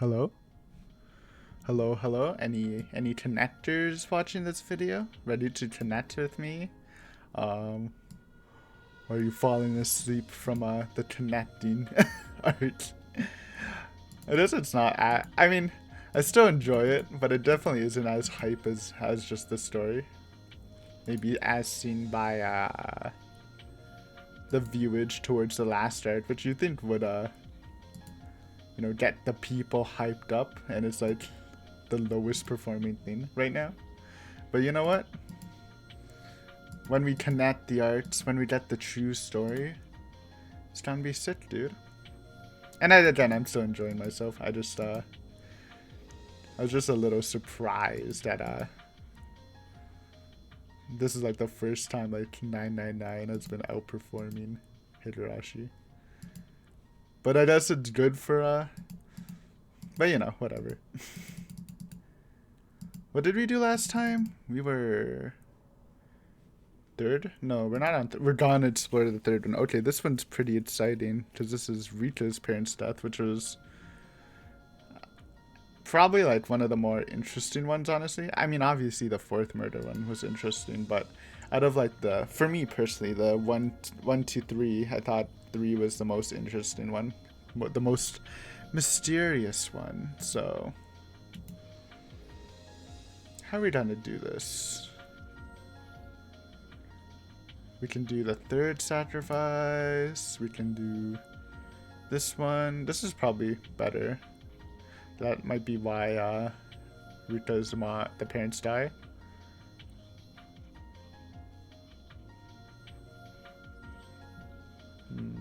Hello? Hello, hello? Any connectors watching this video? Ready to connect with me? Um, are you falling asleep from the connecting art? I guess it's not. I mean, I still enjoy it, but it definitely isn't as hype as just the story. Maybe as seen by the viewage towards the last art, which you think would get the people hyped up, and it's like the lowest performing thing right now. But you know what? When we connect the arts, when we get the true story, it's gonna be sick, dude. And again, I'm still enjoying myself. I was just a little surprised that this is like the first time like 999 has been outperforming Higurashi. But I guess it's good for but you know, whatever. What did we do last time? We were third? No, we're not on we're gonna explore the third one. Okay, this one's pretty exciting because this is Rita's parents' death, which was probably like one of the more interesting ones, honestly. I mean, obviously the fourth murder one was interesting, but out of like for me personally, the one, two, three, I thought 3 was the most interesting one, the most mysterious one. So how are we gonna do this? We can do the third sacrifice. We can do this one. This is probably better. That might be why Rita's the parents die.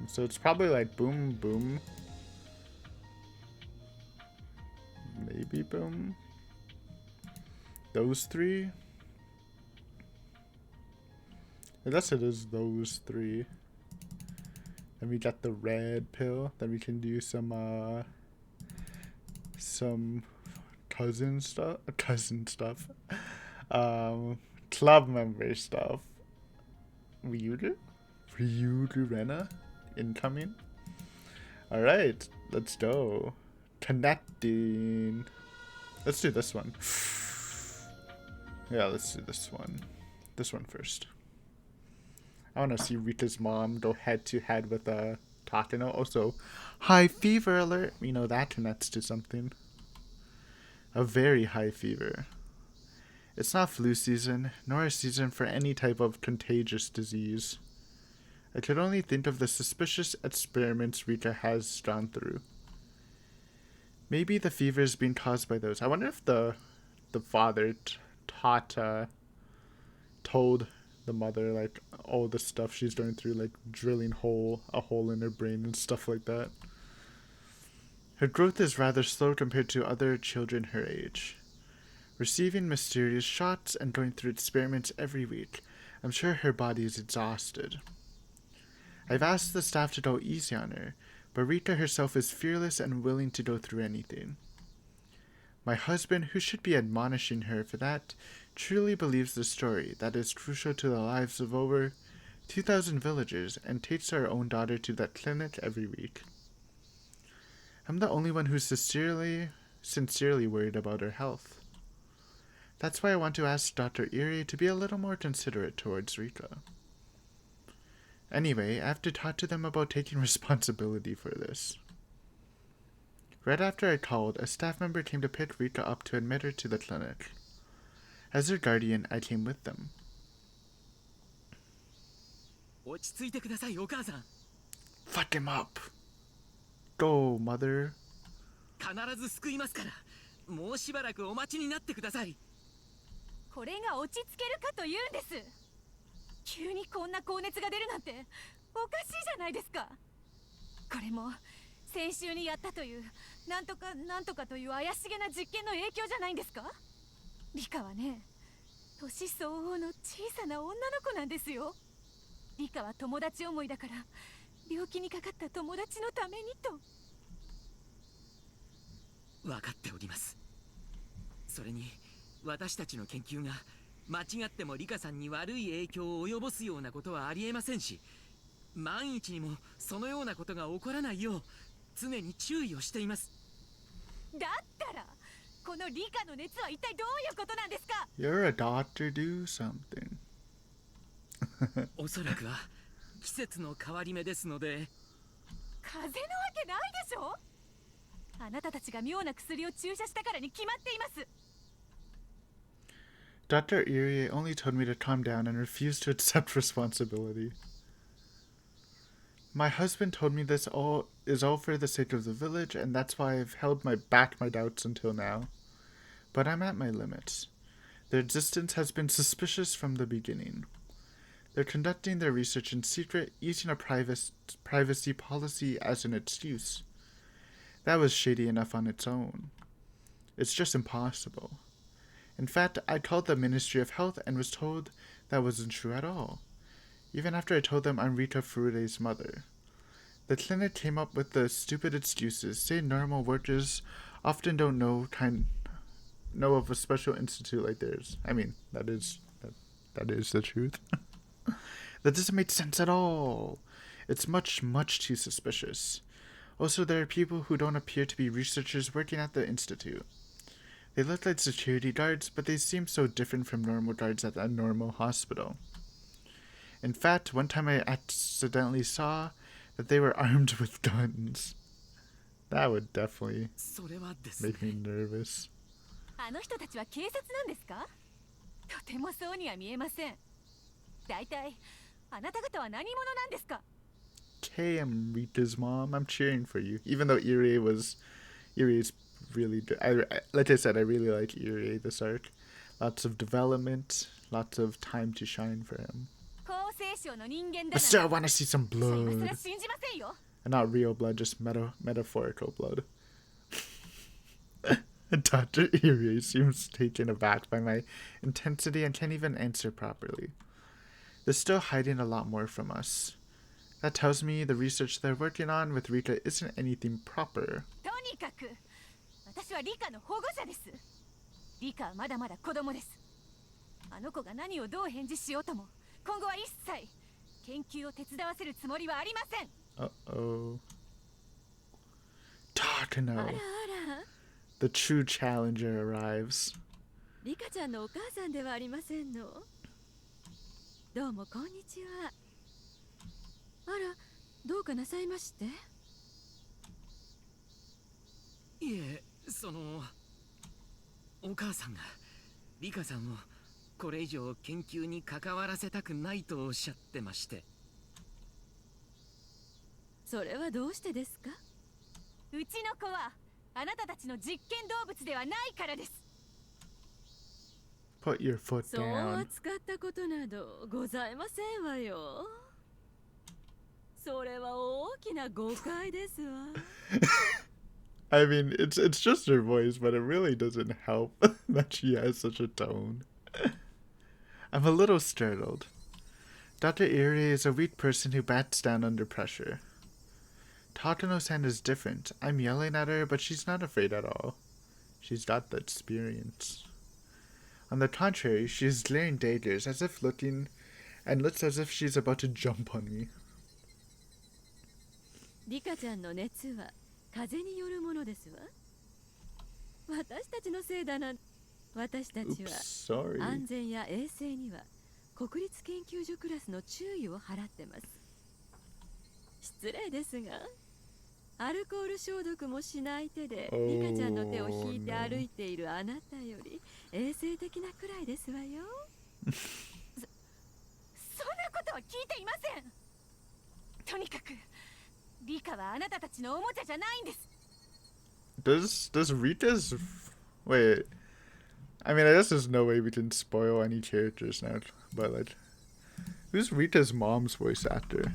So it's probably like boom, boom. Maybe boom. Those 3. I guess it is those 3. Then we got the red pill. Then we can do some cousin stuff. Club member stuff. Ryuru Rena incoming. Alright, let's go. Connecting. Let's do this one. Yeah, let's do this one. This one first. I want to see Rita's mom go head to head with Takano. Also, high fever alert. You know, that connects to something. A very high fever. It's not flu season, nor a season for any type of contagious disease. I could only think of the suspicious experiments Rita has gone through. Maybe the fever is being caused by those. I wonder if the father told the mother like all the stuff she's going through, like drilling a hole in her brain and stuff like that. Her growth is rather slow compared to other children her age. Receiving mysterious shots and going through experiments every week, I'm sure her body is exhausted. I've asked the staff to go easy on her, but Rita herself is fearless and willing to go through anything. My husband, who should be admonishing her for that, truly believes the story that is crucial to the lives of over 2,000 villagers and takes our own daughter to that clinic every week. I'm the only one who's sincerely worried about her health. That's why I want to ask Dr. Erie to be a little more considerate towards Rika. Anyway, I have to talk to them about taking responsibility for this. Right after I called, a staff member came to pick Rika up to admit her to the clinic. As her guardian, I came with them. Fuck him up. Go, mother. 必ず救いますから、もうしばらくお待ちになってください。これが落ち着けるかというんです。急にこんな高熱が出るなんておかしいじゃないですか。これも先週にやったというなんとかという怪しげな実験の影響じゃないんですか。リカはね、年相応の小さな女の子なんですよ。リカは友達思いだから病気にかかった友達のためにと。分かっております。それに私たちの研究が間違ってもリカさんに悪い影響を及ぼすようなことはありえませんし、万一にもそのようなことが起こらないよう常に注意をしています。だったらこの理科の熱は一体どういうことなんですか。 You're a doctor, do something. おそらくは季節の変わり目ですので。風邪なわけないでしょ。あなたたちが妙な薬を注射したからに決まっています。 Dr. Erie only told me to calm down and refused to accept responsibility. My husband told me this all is all for the sake of the village, and that's why I've held back my doubts until now. But I'm at my limits. Their existence has been suspicious from the beginning. They're conducting their research in secret, using a privacy policy as an excuse. That was shady enough on its own. It's just impossible. In fact, I called the Ministry of Health and was told that wasn't true at all, even after I told them I'm Rita Furude's mother. The clinic came up with the stupid excuses, saying normal workers often don't know of a special institute like theirs. I mean, that is the truth. That doesn't make sense at all. It's much, much too suspicious. Also, there are people who don't appear to be researchers working at the institute. They look like security guards, but they seem so different from normal guards at a normal hospital. In fact, one time I accidentally saw that they were armed with guns. That would definitely それはですね。 make me nervous. あの人たちは警察なんですか。とてもそうには見えません。大体あなた方は何者なんですか。 Okay, I'm Rita's mom. I'm cheering for you. Even though Irie's really good. Like I said, I really like Irie this arc. Lots of development, lots of time to shine for him. 厚生省の人間だ But な still, I ら want to see some 今更 blood. 信じませんよ。 And not real blood, just metaphorical blood. Dr. Irie seems taken aback by my intensity and can't even answer properly. They're still hiding a lot more from us. That tells me the research they're working on with Rika isn't anything proper. とにかく私はリカの保護者です。リカはまだまだ子供です。あの子が何をどう返事しようとも今後は一切研究を手伝わせるつもりはありません。 Uh-oh. あ Takano. らあら、 The true challenger arrives. リカちゃんのお母さんではありませんの。どうもこんにちは。あら、どうかなさいまして。いえ、お母さんがリカさんをこれ以上研究に関わらせたくないとおっしゃってまして。それはどうしてですか。うちの子はあなたたちの実験動物ではないからです。 Put your foot そう down. 扱ったことなどございませんわよ。それは大きな誤解ですわ。 I mean, it's just her voice, but it really doesn't help that she has such a tone. I'm a little startled. Dr. Irie is a weak person who bats down under pressure. Takano-san is different. I'm yelling at her, but she's not afraid at all. She's got the experience. On the contrary, she is glaring daggers, looks as if she's about to jump on me. リカちゃんの熱は風によるものですわ。私たちのせいだなん。私たち Oops, は sorry. 安全や衛生には国立研究所クラスの注意を払ってます。失礼ですが、アルコール消毒もしない手でリカちゃんの手を引いて歩いているあなたより衛生的なくらいですわよ。そんなことは聞いていません。とにかくリカはあなたたちのおもちゃじゃないんです。 Does Rita's... Wait. I mean, I guess there's no way we can spoil any characters now, but like... Who's Rita's mom's voice actor?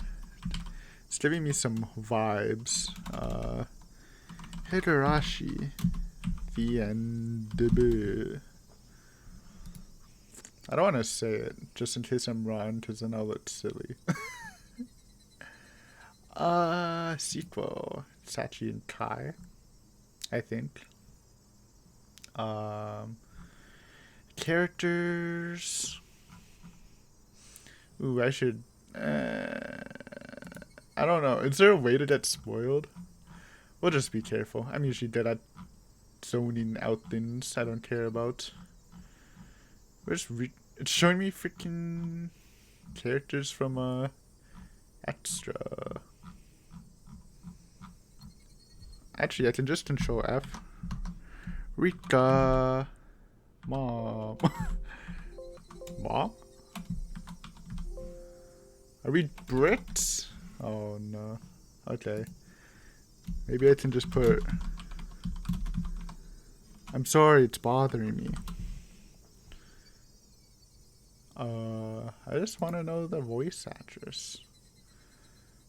It's giving me some vibes. Higurashi. The end. I don't want to say it, just in case I'm wrong, because then I'll look silly. Sequel. Sachi and Kai, I think. Characters. Ooh, I should... I don't know. Is there a way to get spoiled? We'll just be careful. I'm usually good at zoning out things I don't care about. It's showing me freaking characters from extra. Actually, I can just control F. Rika, mom, mom. Are we Brits? Oh no. Okay. Maybe I can just put. I'm sorry, it's bothering me. I just want to know the voice actress.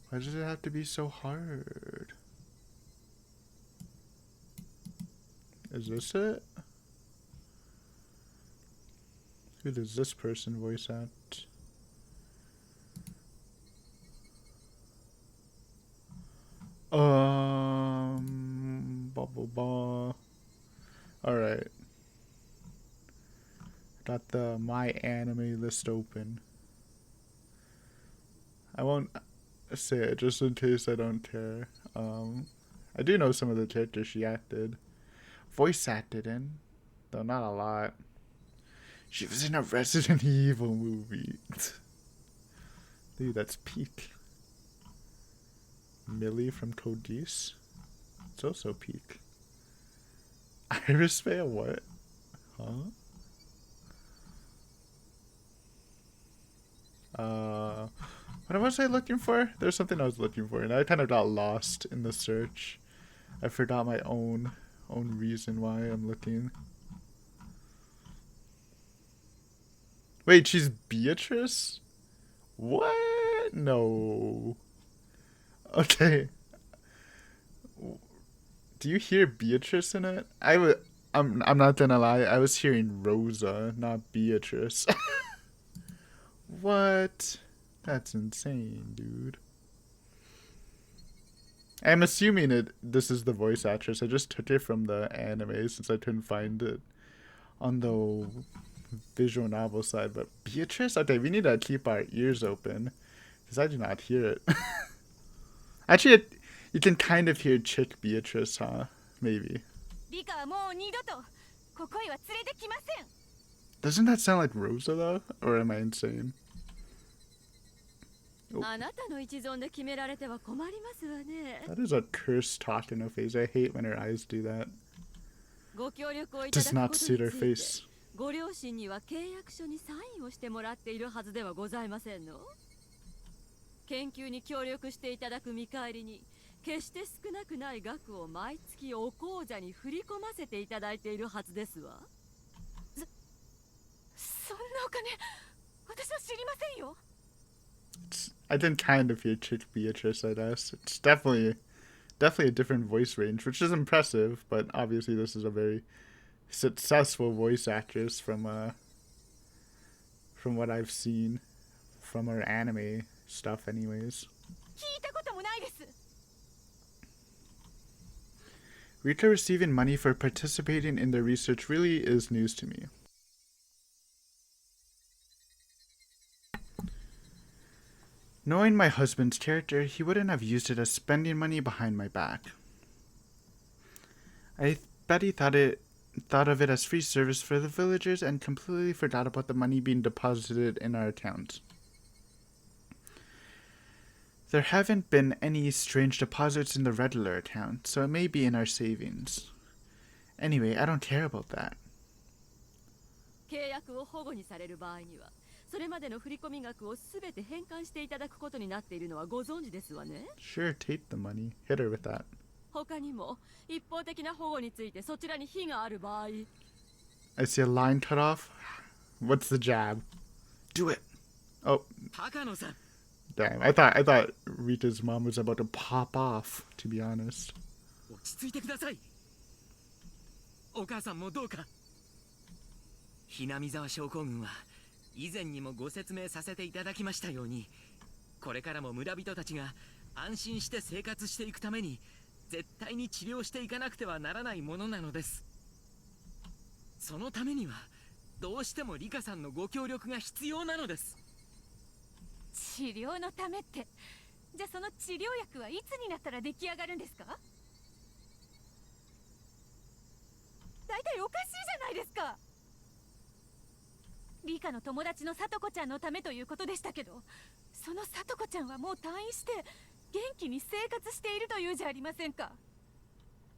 Why does it have to be so hard? Is this it? Who does this person voice act? Blah blah blah. Alright. Got the My Anime list open. I won't say it just in case I don't care. I do know some of the characters she acted. Voice acted in, though not a lot. She was in a Resident Evil movie. Dude, that's peak. Millie from Code Geass. It's also peak. Iris Faye, what? Huh? What was I looking for? There's something I was looking for, and I kind of got lost in the search. I forgot my own reason why I'm looking. Wait, she's Beatrice? What? No. Okay. Do you hear Beatrice in it? I'm not gonna lie, I was hearing Rosa, not Beatrice. What? That's insane, dude. I'm assuming this is the voice actress. I just took it from the anime since I couldn't find it on the visual novel side. But Beatrice? Okay, we need to keep our ears open because I do not hear it. Actually, you can kind of hear Chick Beatrice, huh? Maybe. Doesn't that sound like Rosa though? Or am I insane? Oh. That is a cursed talk in her face. I hate when her eyes do that. Does not suit her face. ご両親には契約書にサインをしてもらっているはずではございませんの？研究に協力していただく見返りに、決して少なくない額を毎月お口座に振り込ませていただいているはずですわ。そんなお金、私は知りませんよ。I didn't kind of hear Chick Beatrice, I guess. It's definitely a different voice range, which is impressive, but obviously this is a very successful voice actress from what I've seen from her anime stuff anyways. Rika receiving money for participating in the research really is news to me. Knowing my husband's character, he wouldn't have used it as spending money behind my back. I bet he thought of it as free service for the villagers and completely forgot about the money being deposited in our account. There haven't been any strange deposits in the regular account, so it may be in our savings. Anyway, I don't care about that. Sure, take the money. Hit her with that. I see a line cut off. What's the jab? Do it. Oh. Damn, I thought Rita's mom was about to pop off, to be honest. ひなみ沢症候群は以前にもご説明させていただきましたように、これからも村人たちが安心して生活していくために絶対に治療していかなくてはならないものなのです。そのためにはどうしてもリカさんのご協力が必要なのです。治療のためって、じゃあその治療薬はいつになったら出来上がるんですか？大体おかしいじゃないですか。リカの友達のさとこちゃんのためということでしたけど、そのさとこちゃんはもう退院して元気に生活しているというじゃありませんか。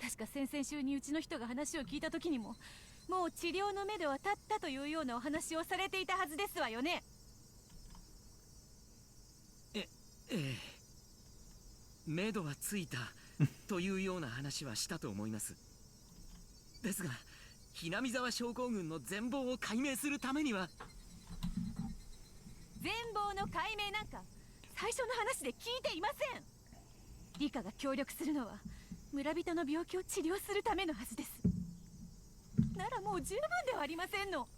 確か先々週にうちの人が話を聞いた時にも、もう治療のめどは立ったというようなお話をされていたはずですわよね。ええめどはついたというような話はしたと思います。ですがひなみ沢症候群の全貌を解明するためには。全貌の解明なんか最初の話で聞いていません。リカが協力するのは村人の病気を治療するためのはずです。ならもう十分ではありませんの。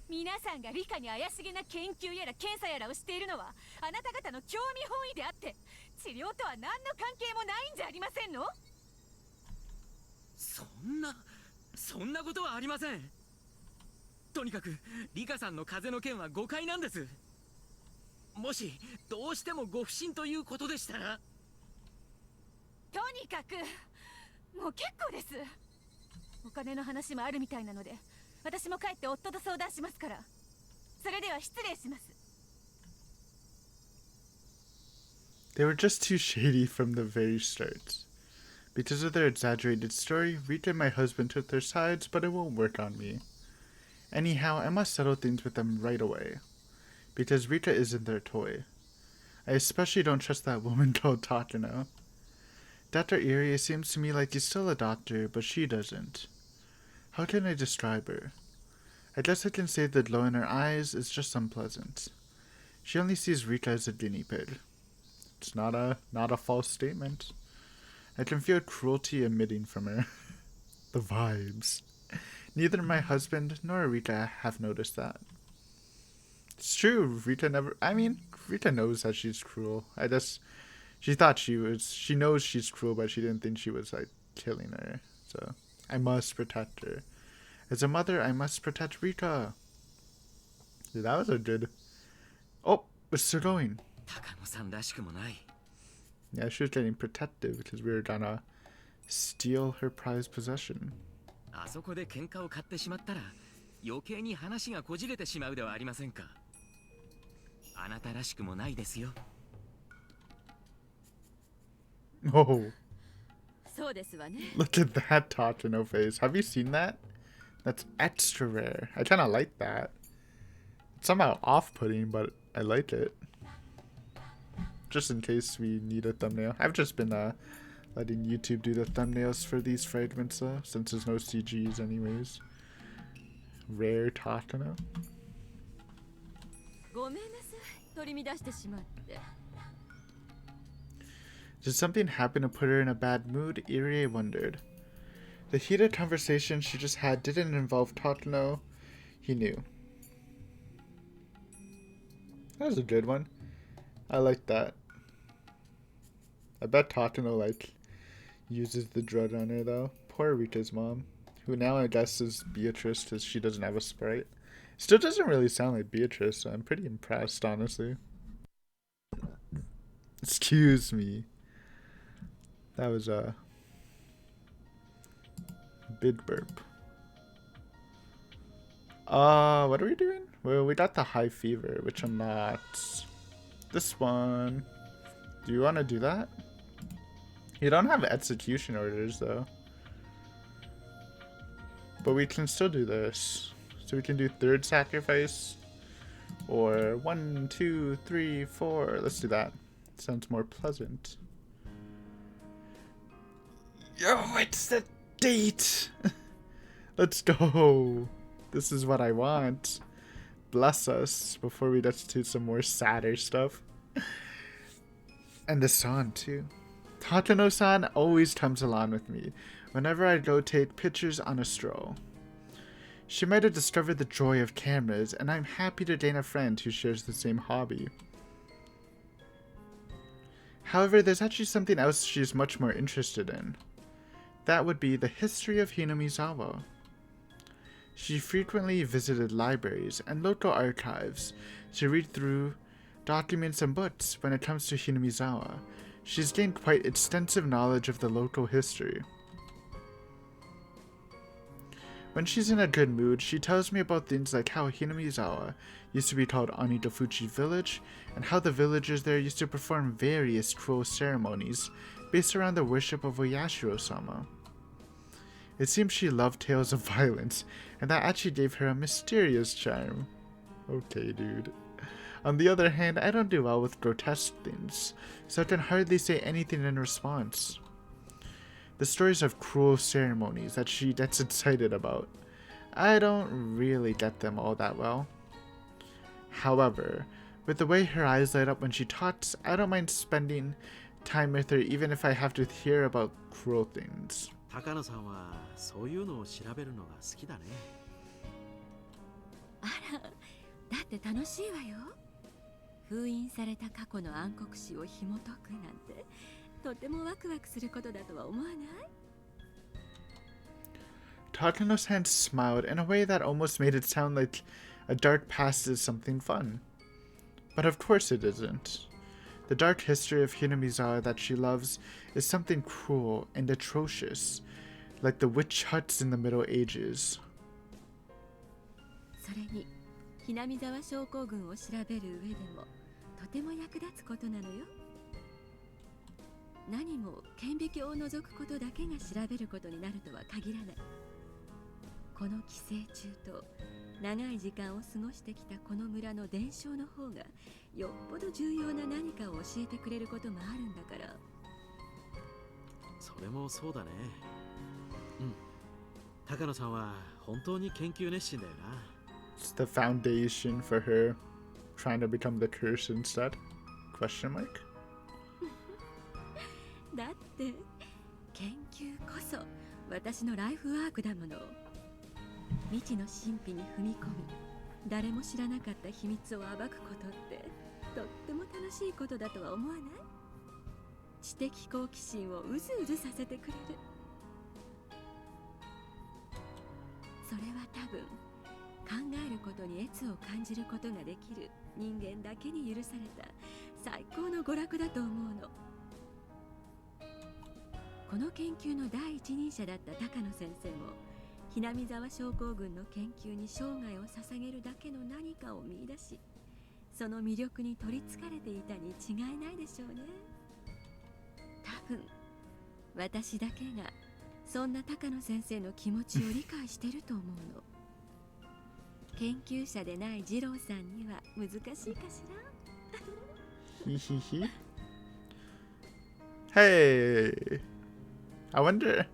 皆さんがリカに怪しげな研究やら検査やらをしているのはあなた方の興味本位であって、治療とは何の関係もないんじゃありませんの。そんなことはありません。とにかくリカさんの風邪の件は誤解なんです。もしどうしてもご不審ということでしたら。とにかくもう結構です。お金の話もあるみたいなので、私も帰って夫と相談しますから。それでは失礼します。 They were just too shady from the very start. Because of their exaggerated story, Rita and my husband took their sides, but it won't work on me. Anyhow, I must settle things with them right away. Because Rita isn't their toy. I especially don't trust that woman called Takano. Dr. Irie seems to me like he's still a doctor, but she doesn't. How can I describe her? I guess I can say the glow in her eyes is just unpleasant. She only sees Rita as a guinea pig. It's not a false statement. I can feel cruelty emitting from her. The vibes. Neither my husband nor Rita have noticed that. It's true, Rita knows that she's cruel. She knows she's cruel, but she didn't think she was, like, killing her. So, I must protect her. As a mother, I must protect Rita. Dude, that was a good... Oh, it's still going. 高野さんらしくもない。 Yeah, she was getting protective because we were gonna steal her prized possession. あそこで喧嘩を買ってしまったら余計に話がこじれてしまうではありませんか。あなたらしくもないですよ。 Oh, そうですわね。 look at that Tatsuno face. Have you seen that? That's extra rare. I kind of like that. It's somehow off-putting, but I like it. Just in case we need a thumbnail. I've just been letting YouTube do the thumbnails for these fragments though, since there's no CGs anyways. Rare Takano. ごめんなさい、取り乱してしまって。 Did something happen to put her in a bad mood? Irie wondered. The heated conversation she just had didn't involve Takano. He knew. That was a good one. I like that. I bet Takano, like, uses the drug on her, though. Poor Rita's mom, who now I guess is Beatrice because she doesn't have a sprite. Still doesn't really sound like Beatrice, so I'm pretty impressed, honestly. Excuse me. That was a big burp. What are we doing? Well, we got the high fever, which I'm not. This one. Do you want to do that? You don't have execution orders, though. But we can still do this. So we can do third sacrifice. Or 1, 2, 3, 4. Let's do that. Sounds more pleasant. Yo, it's the date! Let's go! This is what I want. Bless us before we get to some more sadder stuff. And the song, too. Takano-san always comes along with me whenever I go take pictures on a stroll. She might have discovered the joy of cameras, and I'm happy to gain a friend who shares the same hobby. However, there's actually something else she's much more interested in. That would be the history of Hinamizawa. She frequently visited libraries and local archives to read through documents and books. When it comes to Hinamizawa, she's gained quite extensive knowledge of the local history. When she's in a good mood, she tells me about things like how Hinamizawa used to be called Anidofuchi Village, and how the villagers there used to perform various cruel ceremonies based around the worship of Oyashiro-sama. It seems she loved tales of violence, and that actually gave her a mysterious charm. Okay, dude. On the other hand, I don't do well with grotesque things, so I can hardly say anything in response. The stories of cruel ceremonies that she gets excited about, I don't really get them all that well. However, with the way her eyes light up when she talks, I don't mind spending time with her even if I have to hear about cruel things. 高野さんはそういうのを調べるのが好きだね。あら、だって楽しいわよ。封印された過去の暗黒史を紐解くなんて、とてもワクワクすることだとは思わない？ Takano-san smiled in a way that almost made it sound like a dark past is something fun. But of course it isn't. The dark history of Hinamizawa that she loves is something cruel and atrocious, like the witch huts in the Middle Ages. それに、ひなみ沢症候群を調べる上でもとても役立つことなのよ。何も顕微鏡を覗くことだけが調べることになるとは限らない。この寄生虫と長い時間を過ごしてきたこの村の伝承の方がよっぽど重要な何かを教えてくれることもあるんだから。それもそうだね。うん。高野さんは本当に研究熱心だよな。It's the foundation for her trying to become the curse instead? Question mark? だって研究こそ私のライフワークだもの。未知の神秘に踏み込み、誰も知らなかった秘密を暴くことってとっても楽しいことだとは思わない？知的好奇心をうずうずさせてくれる。それは多分考えることに悦を感じることができる人間だけに許された最高の娯楽だと思うの。この研究の第一人者だった高野先生もひなみ沢症候群の研究に生涯を捧げるだけの何かを見出し、その魅力に取りつかれていたに違いないでしょうね。多分私だけがそんな高野先生の気持ちを理解してると思うの。研究者でない二郎さんには難しいかしら。Hehehe. Hey, I wonder.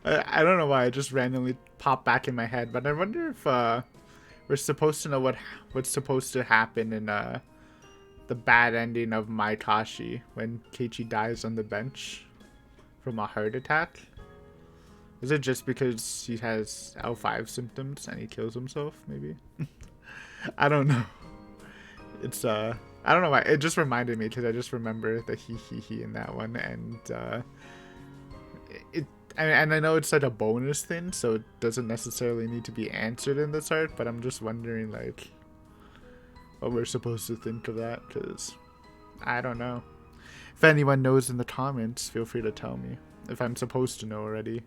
I don't know why it just randomly popped back in my head, but I wonder if we're supposed to know what's supposed to happen in the bad ending of Maikashi when Keiichi dies on the bench from a heart attack. Is it just because he has L5 symptoms and he kills himself? Maybe. I don't know. It's I don't know why it just reminded me because I just remember the he in that one, and and I know it's like a bonus thing, so it doesn't necessarily need to be answered in this art, but I'm just wondering like what we're supposed to think of that, because I don't know. If anyone knows in the comments, feel free to tell me if I'm supposed to know already,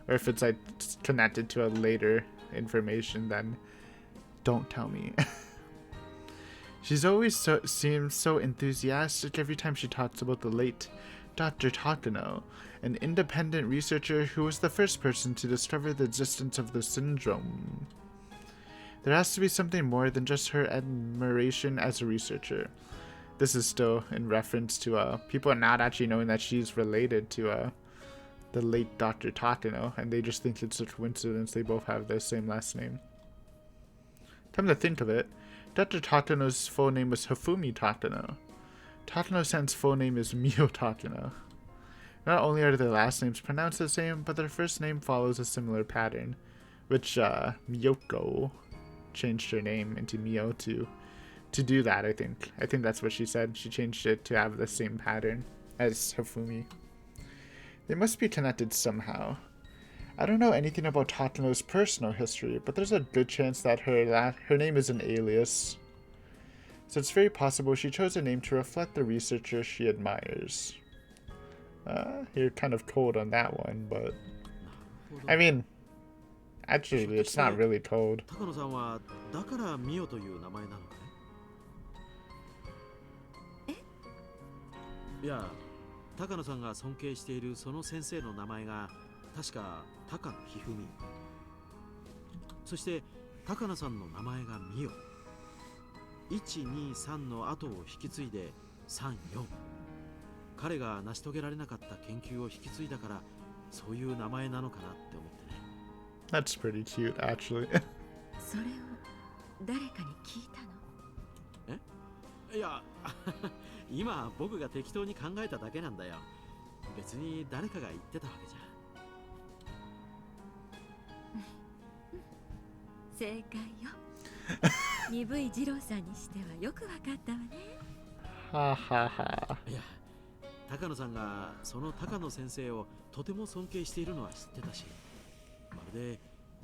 or if it's like connected to a later information, then don't tell me. She's always seems so enthusiastic every time she talks about the late Dr. Takano, an independent researcher who was the first person to discover the existence of the syndrome. There has to be something more than just her admiration as a researcher. This is still in reference to people not actually knowing that she's related to the late Dr. Takano, and they just think it's a coincidence they both have the same last name. Come to think of it, Dr. Takano's full name was Hifumi Takano. Takano-san's full name is Mio Takano. Not only are their last names pronounced the same, but their first name follows a similar pattern, which Miyoko changed her name into Mio to do that, I think. I think that's what she said. She changed it to have the same pattern as Hifumi. They must be connected somehow. I don't know anything about Takano's personal history, but there's a good chance that her name is an alias. So it's very possible she chose a name to reflect the researcher she admires. You're kind of cold on that one, but I mean, Actually, it's not really told. 高野さんはだからミオという名前なのかい？いや、高野さんが尊敬しているその先生の名前が確か高野ひふみ。そして高野さんの名前がミオ。123の後を引き継いで34。彼が成し遂げられなかった研究を引き継いだからそういう名前なのかなって思ってね。That's pretty cute, actually. それを誰かに聞いたの？いや今僕が適当に考えただけなんだよ。別に誰かが言ってたわけじゃ。正解よ。鈍い二郎さんにしてはよくわかったわね。Ha ha ha. いや、高野さんがその高野先生をとても尊敬しているのは知ってたし、まるで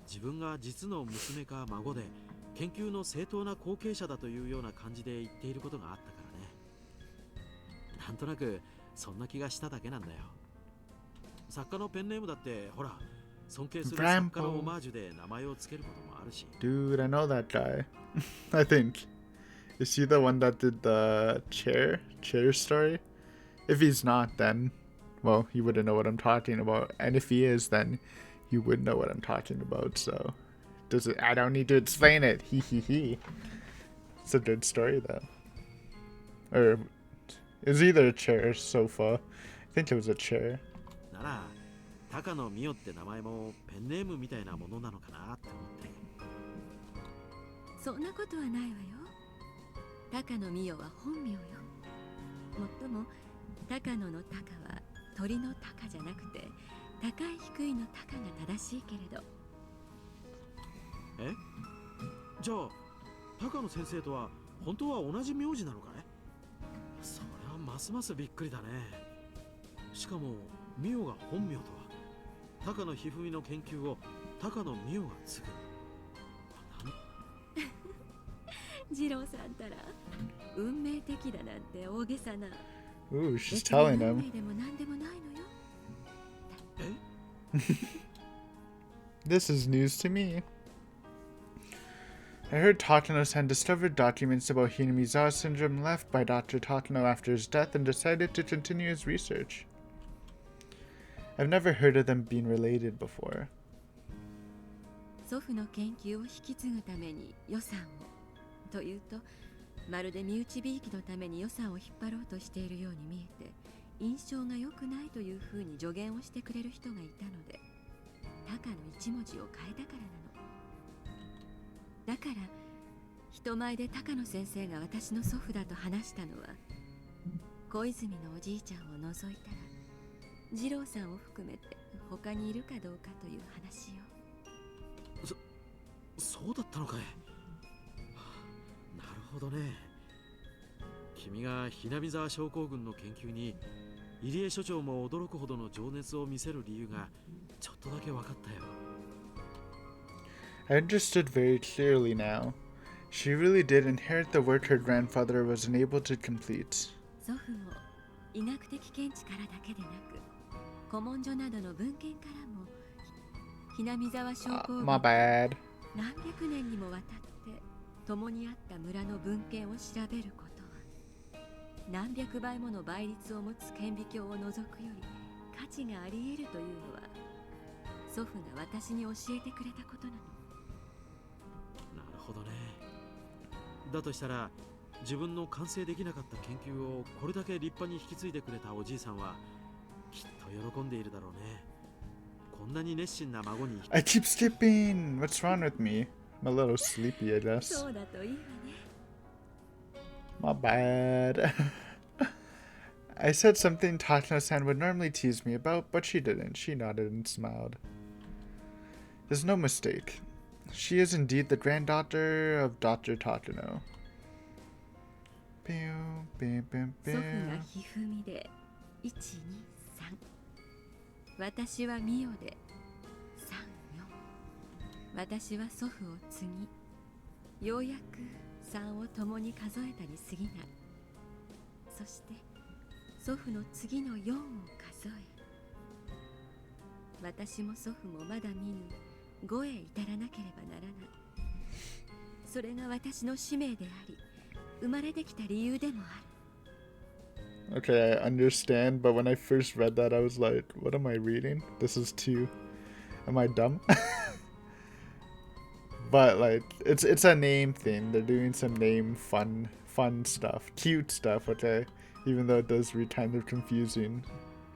自分が実の娘か孫で研究の正当な後継者だというような感じで言っていることがあったからね。なんとなくそんな気がしただけなんだよ。作家のペンネームだってほら、尊敬する作家のオマージュで名前をつけることもあるし。Dude, I know that guy. I think. Is he the one that did the chair story? If he's not, then, well, you wouldn't know what I'm talking about. And if he is, then you would know what I'm talking about. So, I don't need to explain it. Hee hee hee. It's a good story, though. Or, it was either a chair or sofa. I think it was a chair. なら高野美代って名前もペンネームみたいなものなのかなって思って。そんなことはないわよ。高野美代は本名よ。もっとも高野の高は鳥の高じゃなくて高い低いの高が正しいけれど。え？じゃあ高野先生とは本当は同じ名字なのかい？それはますますびっくりだね。しかも美代が本名とは。高野ひふみの研究を高野美代が継ぐ。二郎さんたら運命的だなんて大げさな。Ooh, she's telling 運 him. 命でも何でもないのよ。え？ This is news to me. I heard Tatano-san discovered documents about Hinamizawa syndrome left by Dr. Tatano after his death and decided to continue his research. I've never heard of them being related before. 祖父の研究を引き継ぐために予算をというと、まるで身内びいきのために予算を引っ張ろうとしているように見えて印象が良くないというふうに助言をしてくれる人がいたので、高の一文字を変えたからなの。だから人前で高野先生が私の祖父だと話したのは、小泉のおじいちゃんを除いたら二郎さんを含めて他にいるかどうかという話よ。そうだったのかい。なるほどね。君がひなみ沢症候群の研究に入江所長も驚くほどの情熱を見せる理由がちょっとだけ分かったよ。I understood very clearly now. She really did inherit the work her grandfather was unable to complete. 祖父も医学的見地からだけでなく、古文書などの文献からもひなみ沢症候群 My bad. 何百年にもわたって共にあった村の文献を調べることは、何百倍もの倍率を持つ顕微鏡を除くより価値があり得るというのは、祖父が私に教えてくれたことなの。なるほどね。だとしたら自分の完成できなかった研究をこれだけ立派に引き継いでくれたおじいさんはきっと喜んでいるだろうね。こんなに熱心な孫に。 I keep skipping. What's wrong with me? I'm a little sleepy, I guess. そうだといいわね。My bad. I said something Takano-san would normally tease me about, but she didn't. She nodded and smiled. There's no mistake. She is indeed the granddaughter of Dr. Takano. 祖父がひふみで1、2、3、私はミオで3、4、私は祖父を継ぎ、ようやく3を共に数えたに過ぎない。そして祖父の次の4を数え、私も祖父もまだ見ぬ語へ至らなければならない。それが私の使命であり、生まれてきた理由でもある。 Okay, I understand, but when I first read that, I was like, what am I reading? This is too... Am I dumb? But, like, it's a name thing. They're doing some name fun stuff. Cute stuff, okay? Even though it does read kind of confusing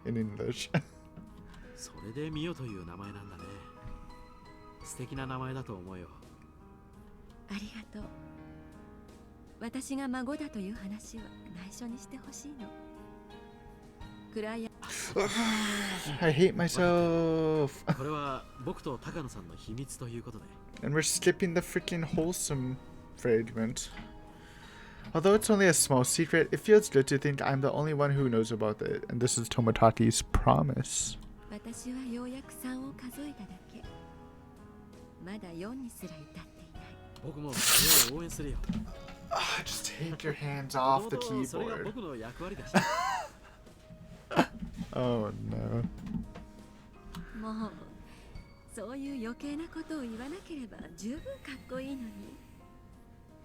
in English. それでミオという名前なんだね。素敵な名前だと思うよ。ありがとう。私が孫だという話は内緒にしてほしいの。クライアン I hate myself. これは僕と高野さんの秘密ということで。And we're skipping the freaking wholesome fragment. Although it's only a small secret, it feels good to think I'm the only one who knows about it, and this is Tomotaki's promise. 私はようやく3を数えただけ。まだ4にすら至っていない。僕もそれを応援するよ。Just take your hands off the それが keyboard. 僕の役割だし。Oh no. もうそういう余計なことを言わなければ十分かっこいいのに。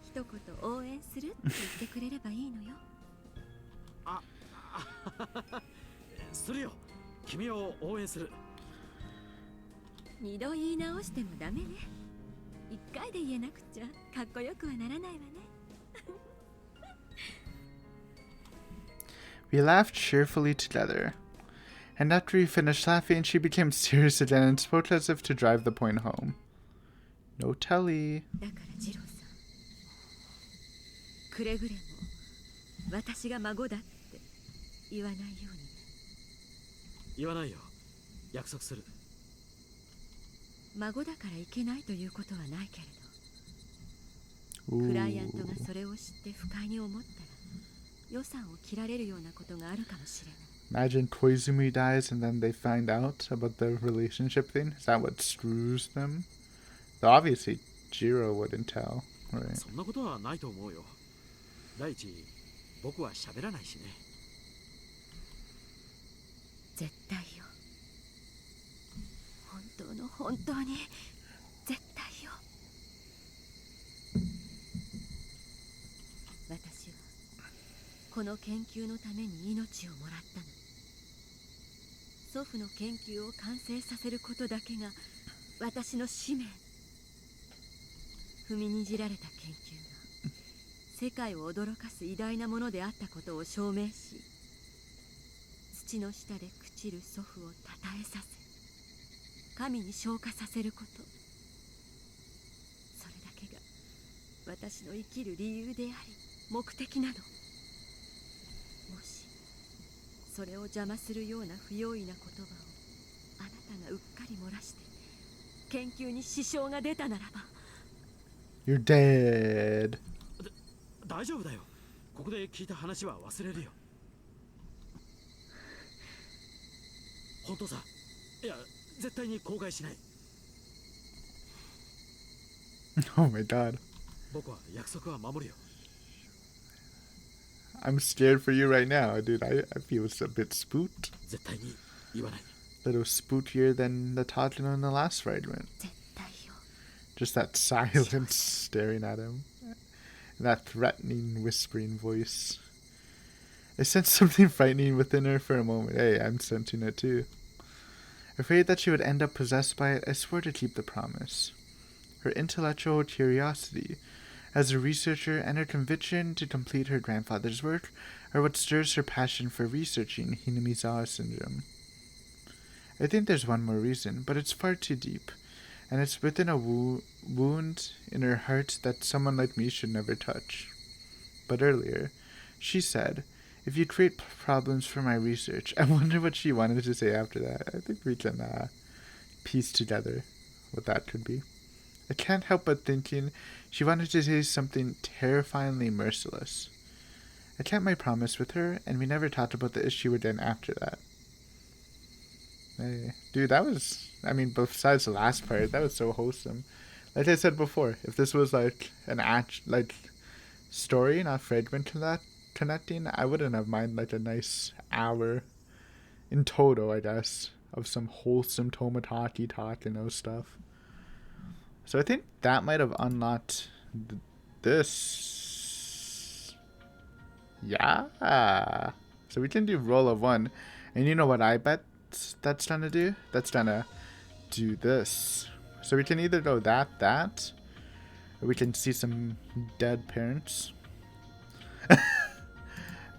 一言応援するって言ってくれればいいのよ。するよ。君を応援する。二度言い直してもダメね。一回で言えなくちゃかっこよくはならないわね。We laughed cheerfully together. And after we finished laughing, she became serious again and spoke as if to drive the point home. No telly. だからジローさん、くれぐれも私が孫だって言わないように。言わないよ。約束する。孫だからいけないということはないけれど、 Ooh. クライアントがそれを知って不快に思ったら予算を切られるようなことがあるかもしれない。 Imagine Koizumi dies and then they find out about the relationship thing. Is that what screws them? Though obviously Jiro wouldn't tell, right? そんなことはないと思うよ。第一、僕は喋らないしね。絶対よ。本当に絶対よ。私はこの研究のために命をもらったの。祖父の研究を完成させることだけが私の使命。踏みにじられた研究が世界を驚かす偉大なものであったことを証明し、土の下で朽ちる祖父をたたえさせ、神に昇華させること。それだけが私の生きる理由であり目的なの。もしそれを邪魔するような不用意な言葉をあなたがうっかり漏らして研究に支障が出たならば。 You're dead. 大丈夫だよ。ここで聞いた話は忘れるよ。本当さ。いや、絶対に口外しない。Oh my god. 僕は約束は守るよ。I'm scared for you right now, dude. I feel a bit spooked. 絶対に言わない。A little spookier than the Tajino in the last fragment. 絶対よ。 Just that silence staring at him. And that threatening, whispering voice. I sensed something frightening within her for a moment. Hey, I'm sensing it too. Afraid that she would end up possessed by it, I swore to keep the promise. Her intellectual curiosity as a researcher and her conviction to complete her grandfather's work are what stirs her passion for researching Hinamizawa syndrome. I think there's one more reason, but it's far too deep, and it's within a wound in her heart that someone like me should never touch. But earlier, she said, if you create problems for my research, I wonder what she wanted to say after that. I think we can piece together what that could be. I can't help but thinking she wanted to say something terrifyingly merciless. I kept my promise with her, and we never talked about the issue again after that. Hey, dude, that was, I mean, besides the last part, that was so wholesome. Like I said before, if this was like an story, not fragment connecting, I wouldn't have minded like a nice hour in total, I guess, of some wholesome Tomodachi talk and those stuff. So I think that might have unlocked this. Yeah. So we can do roll of 1. And you know what I bet that's trying to do? That's trying to do this. So we can either go that, or we can see some dead parents.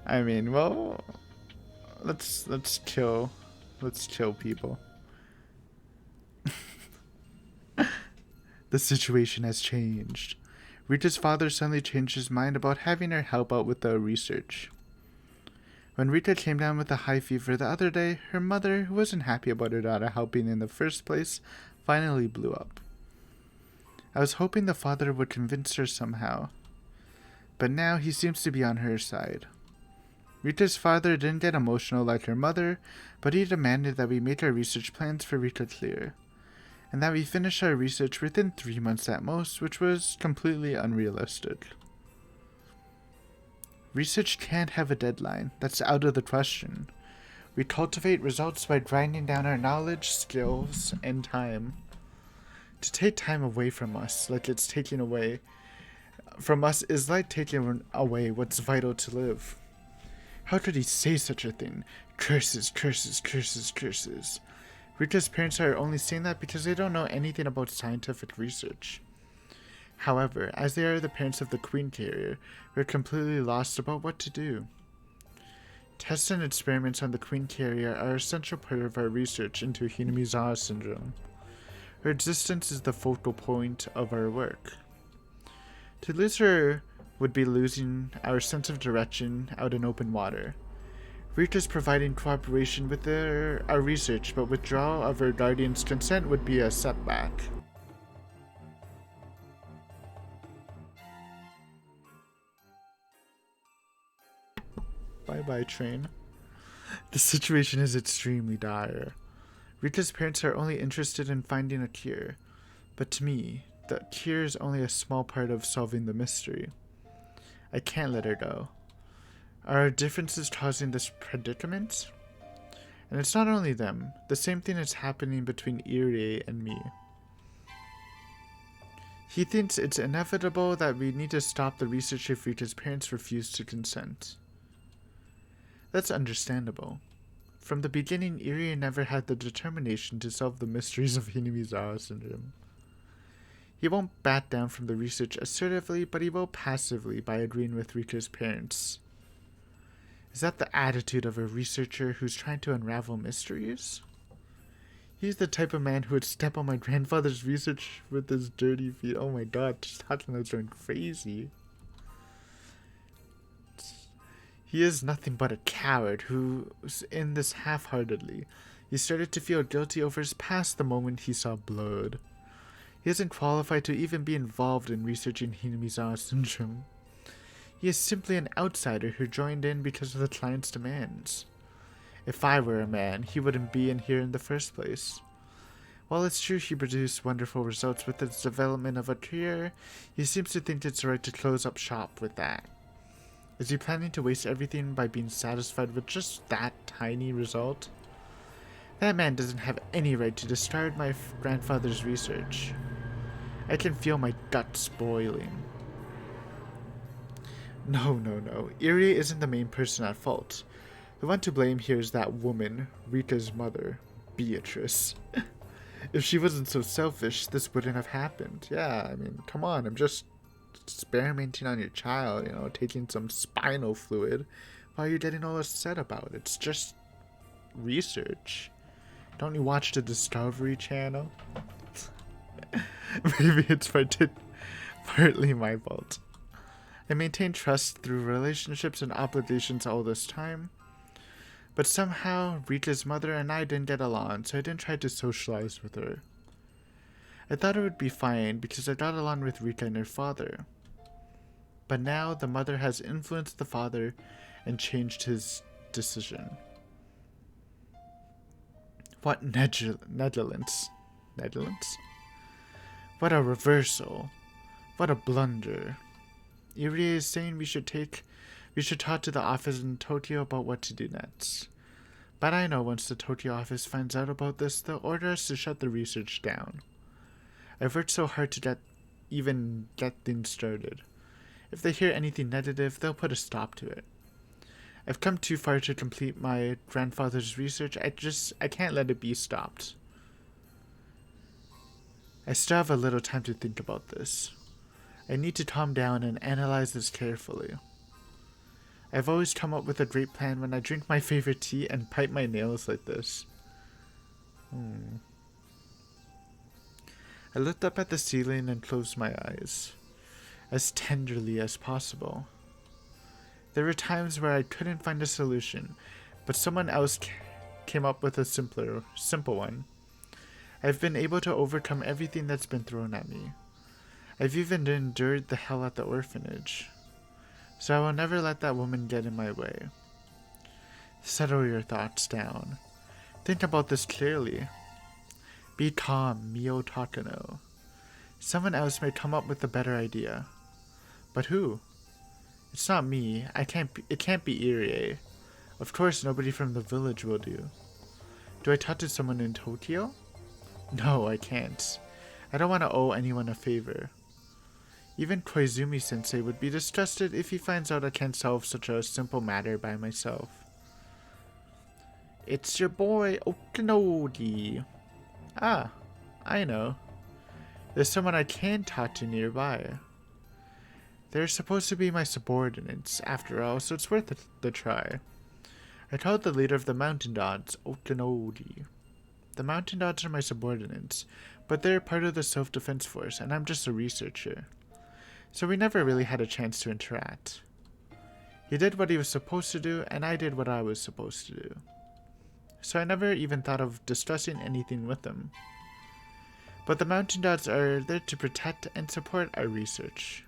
I mean, well, let's kill people. The situation has changed. Rita's father suddenly changed his mind about having her help out with the research. When Rita came down with a high fever the other day, her mother, who wasn't happy about her daughter helping in the first place, finally blew up. I was hoping the father would convince her somehow, but now he seems to be on her side. Rita's father didn't get emotional like her mother, but he demanded that we make our research plans for Rita clear, and that we finish our research within 3 months at most, which was completely unrealistic. Research can't have a deadline. That's out of the question. We cultivate results by grinding down our knowledge, skills, and time. To take time away from us, like it's taking away from us, is like taking away what's vital to live. How could he say such a thing? Curses, curses, curses, curses. Rita's parents are only saying that because they don't know anything about scientific research. However, as they are the parents of the Queen Carrier, we're completely lost about what to do. Tests and experiments on the Queen Carrier are a central part of our research into Hinamizawa syndrome. Her existence is the focal point of our work. To lose her would be losing our sense of direction out in open water. Rita's providing cooperation with our research, but withdrawal of her guardian's consent would be a setback. Bye-bye, train. The situation is extremely dire. Rita's parents are only interested in finding a cure, but to me, the cure is only a small part of solving the mystery. I can't let her go. Are our differences causing this predicament? And it's not only them. The same thing is happening between Irie and me. He thinks it's inevitable that we need to stop the research if Rita's parents refuse to consent. That's understandable. From the beginning, Irie never had the determination to solve the mysteries of Hinamizawa syndrome. He won't back down from the research assertively, but he will passively by agreeing with Rita's parents. Is that the attitude of a researcher who's trying to unravel mysteries? He's the type of man who would step on my grandfather's research with his dirty feet. Oh my god, just talking about going crazy. He is nothing but a coward who's in this half-heartedly. He started to feel guilty over his past the moment he saw blood. He isn't qualified to even be involved in researching Hinamizawa syndrome. He is simply an outsider who joined in because of the client's demands. If I were a man, he wouldn't be in here in the first place. While it's true he produced wonderful results with the development of a career, he seems to think it's right to close up shop with that. Is he planning to waste everything by being satisfied with just that tiny result? That man doesn't have any right to discard my grandfather's research. I can feel my guts boiling. No. Irie isn't the main person at fault. The one to blame here is that woman, Rita's mother, Beatrice. If she wasn't so selfish, this wouldn't have happened. Yeah, I mean, come on, I'm just experimenting on your child, taking some spinal fluid while you're getting all upset about it. It's just research. Don't you watch the Discovery Channel? Maybe it's partly my fault. I maintained trust through relationships and obligations all this time, but somehow Rita's mother and I didn't get along, so I didn't try to socialize with her. I thought it would be fine because I got along with Rita and her father. But now the mother has influenced the father and changed his decision. What Netherlands? What a reversal. What a blunder. Irie is saying we should talk to the office in Tokyo about what to do next. But I know once the Tokyo office finds out about this, they'll order us to shut the research down. I've worked so hard to get things started. If they hear anything negative, they'll put a stop to it. I've come too far to complete my grandfather's research. I can't let it be stopped. I still have a little time to think about this. I need to calm down and analyze this carefully. I've always come up with a great plan when I drink my favorite tea and bite my nails like this. I looked up at the ceiling and closed my eyes, as tenderly as possible. There were times where I couldn't find a solution, but someone else came up with a simple one. I've been able to overcome everything that's been thrown at me. I've even endured the hell at the orphanage. So I will never let that woman get in my way. Settle your thoughts down. Think about this clearly. Be calm, Mio Takano. Someone else may come up with a better idea. But who? It's not me. It can't be Irie. Of course nobody from the village will do. Do I talk to someone in Tokyo? No, I can't. I don't want to owe anyone a favor. Even Koizumi-sensei would be disgusted if he finds out I can't solve such a simple matter by myself. It's your boy, Okinodi. Ah, I know. There's someone I can talk to nearby. They're supposed to be my subordinates, after all, so it's worth the try. I told the leader of the Mountain Dogs, Okinodi. The Mountain Dogs are my subordinates, but they're part of the self-defense force, and I'm just a researcher. So we never really had a chance to interact. He did what he was supposed to do, and I did what I was supposed to do. So I never even thought of discussing anything with him. But the Mountain Dogs are there to protect and support our research.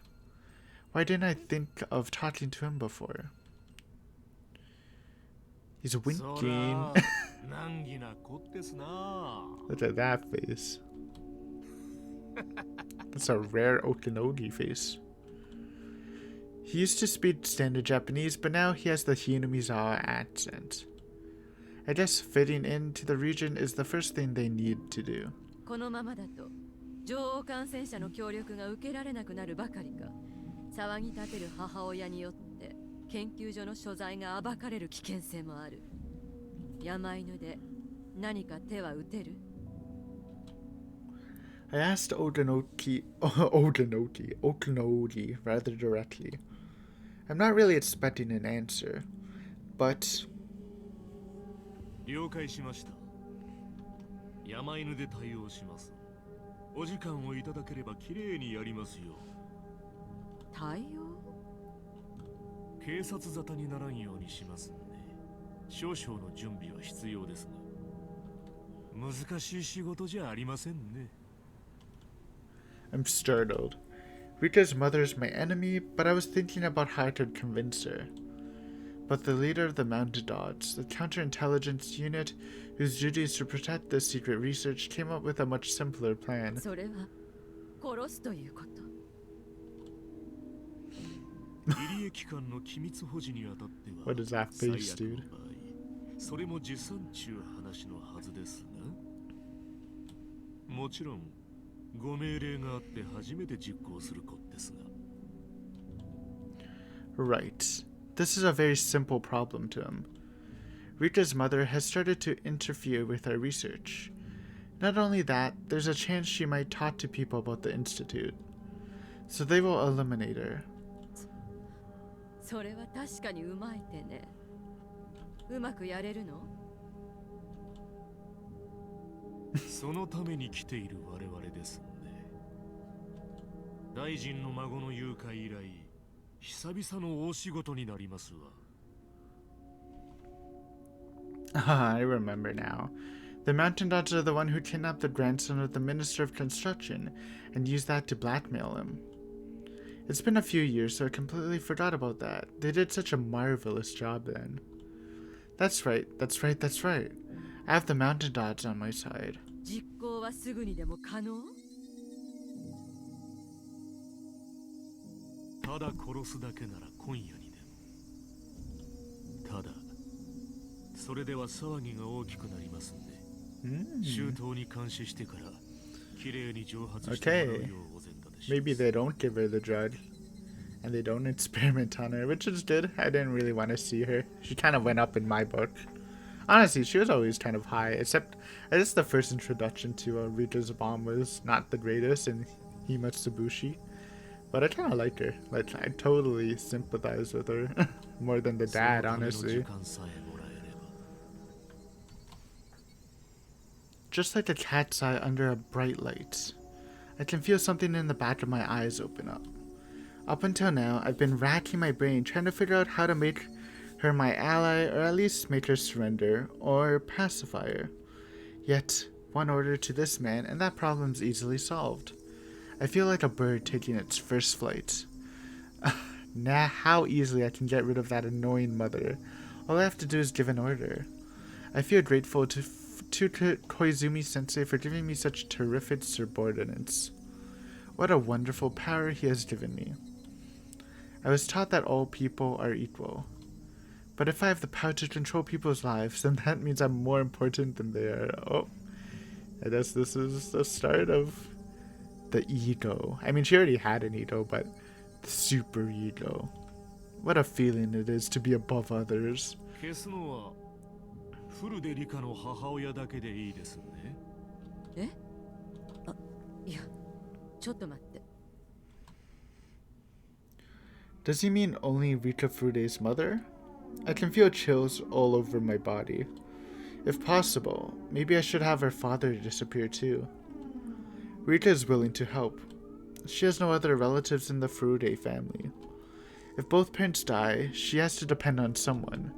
Why didn't I think of talking to him before? He's winking. Look at that face. That's a rare Okinogi face. He used to speak standard Japanese, but now he has the Hinamizawa accent. I guess fitting into the region is the first thing they need to do. このままだと女王感染者の協力が受けられなくなるばかりか、騒ぎ立てる母親によって研究所の所在が暴かれる危険性もある。山犬で何か手は打てる？ I asked Okinodi rather directly. I'm not really expecting an answer, but... 了解しました。山犬で対応します。お時間をいただければきれいにやりますよ。対応？警察沙汰にならんようにしますんで、少々の準備は必要ですが、難しい仕事じゃありませんね。I'm startled. Rika's mother is my enemy, but I was thinking about how I could convince her. But the leader of the Mountain Dogs, the counterintelligence unit whose duty is to protect this secret research, came up with a much simpler plan. それは殺すということ。入江機関の機密保持にあたっては、 What is that face, dude? それも持参中話のはずですが、もちろんご命令があって初めて実行することですが。 Right. This is a very simple problem to him. Rika's mother has started to interfere with our research. Not only that, there's a chance she might talk to people about the institute. So they will eliminate her. それは確かにうまい手ね。うまくやれるの？そのために来ている我々ですね。大臣の孫の誘拐以来、久々の大仕事になりますわ。Ah, I remember now. The Mountain Dogs are the one who kidnapped the grandson of the Minister of Construction and used that to blackmail him. It's been a few years, so I completely forgot about that. They did such a marvelous job then. That's right. I have the Mountain Dogs on my side. 実行はすぐにでも可能？ただ殺すだけなら今夜にでも。ただ、それでは騒ぎが大きくなりますんで、周到に監視してから Okay. Maybe they don't give her the drug. And they don't experiment on her, which is good. I didn't really want to see her. She kind of went up in my book. Honestly, she was always kind of high, except I guess the first introduction to Rika's mom was not the greatest in Himatsubushi. But I kind of liked her. Like, I totally sympathize with her. More than the dad, honestly. Just like a cat's eye under a bright light, I can feel something in the back of my eyes open up. Up until now, I've been racking my brain trying to figure out how to make her my ally, or at least make her surrender, or pacify her. Yet, one order to this man, and that problem's easily solved. I feel like a bird taking its first flight. Nah, how easily I can get rid of that annoying mother. All I have to do is give an order. I feel grateful to Koizumi-sensei for giving me such terrific subordinates. What a wonderful power he has given me. I was taught that all people are equal. But if I have the power to control people's lives, then that means I'm more important than they are. Oh, I guess this is the start of the ego. I mean, she already had an ego, but the super ego. What a feeling it is to be above others. Does he mean only Rika Furude's mother? I can feel chills all over my body. If possible, maybe I should have her father disappear too. Rika is willing to help. She has no other relatives in the Furude family. If both parents die, she has to depend on someone.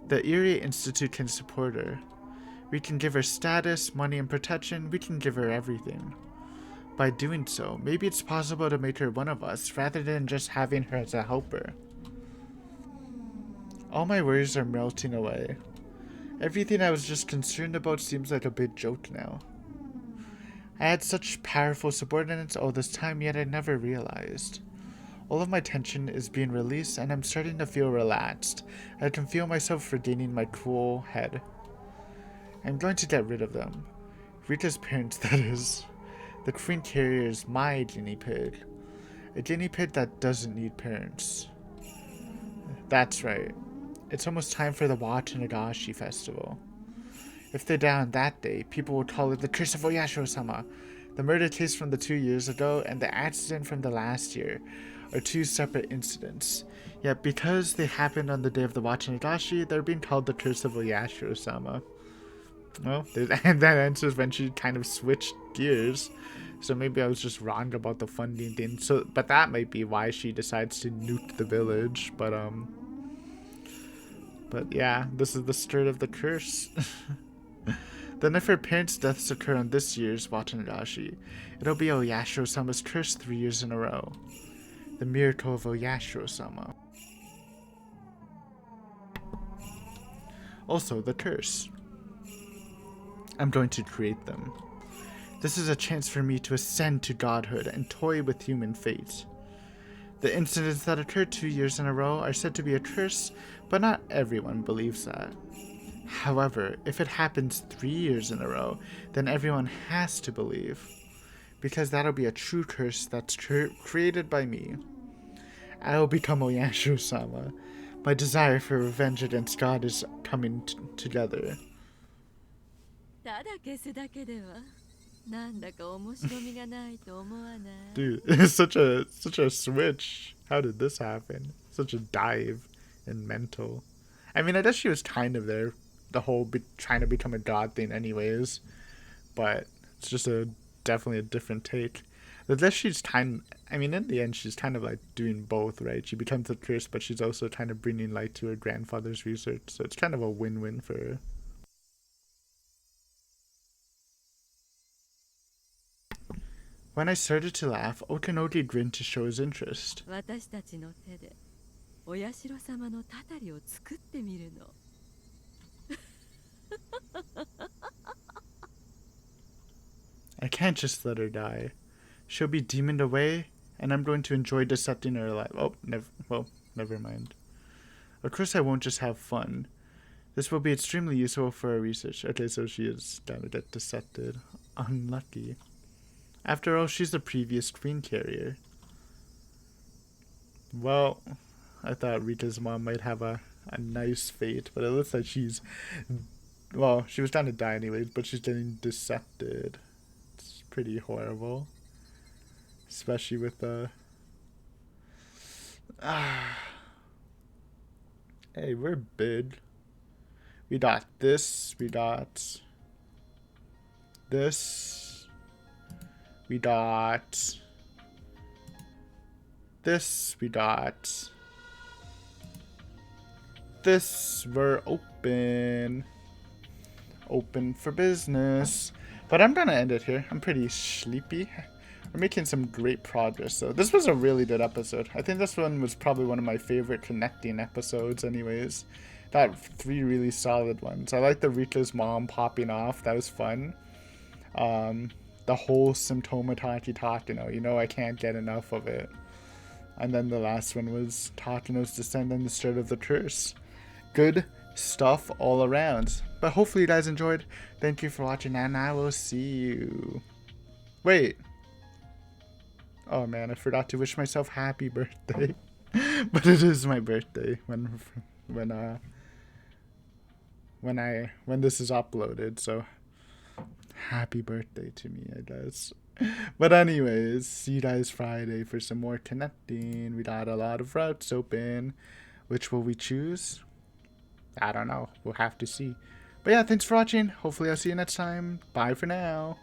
The Irie Institute can support her. We can give her status, money, and protection. We can give her everything. By doing so, maybe it's possible to make her one of us rather than just having her as a helper. All my worries are melting away. Everything I was just concerned about seems like a big joke now. I had such powerful subordinates all this time, yet I never realized. All of my tension is being released and I'm starting to feel relaxed. I can feel myself regaining my cool head. I'm going to get rid of them. Rita's parents, that is. The queen carrier is my guinea pig. A guinea pig that doesn't need parents. That's right. It's almost time for the Matsuribayashi festival. If they're down that day, people will call it the Curse of Oyashiro-sama. The murder case from the 2 years ago and the accident from the last year are two separate incidents. Yet because they happened on the day of the Matsuribayashi, they're being called the Curse of Oyashiro-sama. Well, and that answers when she kind of switched gears. So maybe I was just wrong about the funding thing. But that might be why she decides to nuke the village. But yeah, this is the start of the curse. Then if her parents' deaths occur on this year's Watanashi, it'll be Oyashiro-sama's curse 3 years in a row. The miracle of Oyashiro-sama. Also, the curse. I'm going to create them. This is a chance for me to ascend to godhood and toy with human fate. The incidents that occurred 2 years in a row are said to be a curse, but not everyone believes that. However, if it happens 3 years in a row, then everyone has to believe, because that'll be a true curse that's created by me. I'll become Oyashiro-sama. My desire for revenge against God is coming together. Dude, it's such a switch. How did this happen? Such a dive in mental. I mean, I guess she was kind of there, the whole trying to become a god thing anyways, but it's just definitely a different take. I guess she's in the end, she's kind of like doing both, right? She becomes a curse, but she's also kind of bringing light to her grandfather's research, so it's kind of a win-win for her. When I started to laugh, Okanoki grinned to show his interest. I can't just let her die. She'll be demoned away, and I'm going to enjoy dissecting her alive. Oh, never mind. Of course I won't just have fun. This will be extremely useful for our research. Okay, so she is gonna get dissected. Unlucky. After all, she's the previous queen carrier. Well, I thought Rita's mom might have a nice fate, but it looks like she's... Well, she was trying to die anyways, but she's getting dissected. It's pretty horrible. Especially with the... Hey, we're big. We got this. We got... This. We got... This. We got... This. We're open. Open for business. But I'm gonna end it here. I'm pretty sleepy. We're making some great progress, so this was a really good episode. I think this one was probably one of my favorite connecting episodes anyways. Got 3 really solid ones. I like the Rita's mom popping off. That was fun. The whole symptomatati Takino. You know I can't get enough of it. And then the last one was Takino's descent and the start of the curse. Good stuff all around. But hopefully you guys enjoyed. Thank you for watching, and I will see you. Wait. Oh man, I forgot to wish myself happy birthday. But it is my birthday when this is uploaded, so happy birthday to me, I guess. But anyways, see you guys Friday for some more connecting. We got a lot of routes open. Which will we choose? I don't know. We'll have to see. But yeah, thanks for watching. Hopefully I'll see you next time. Bye for now.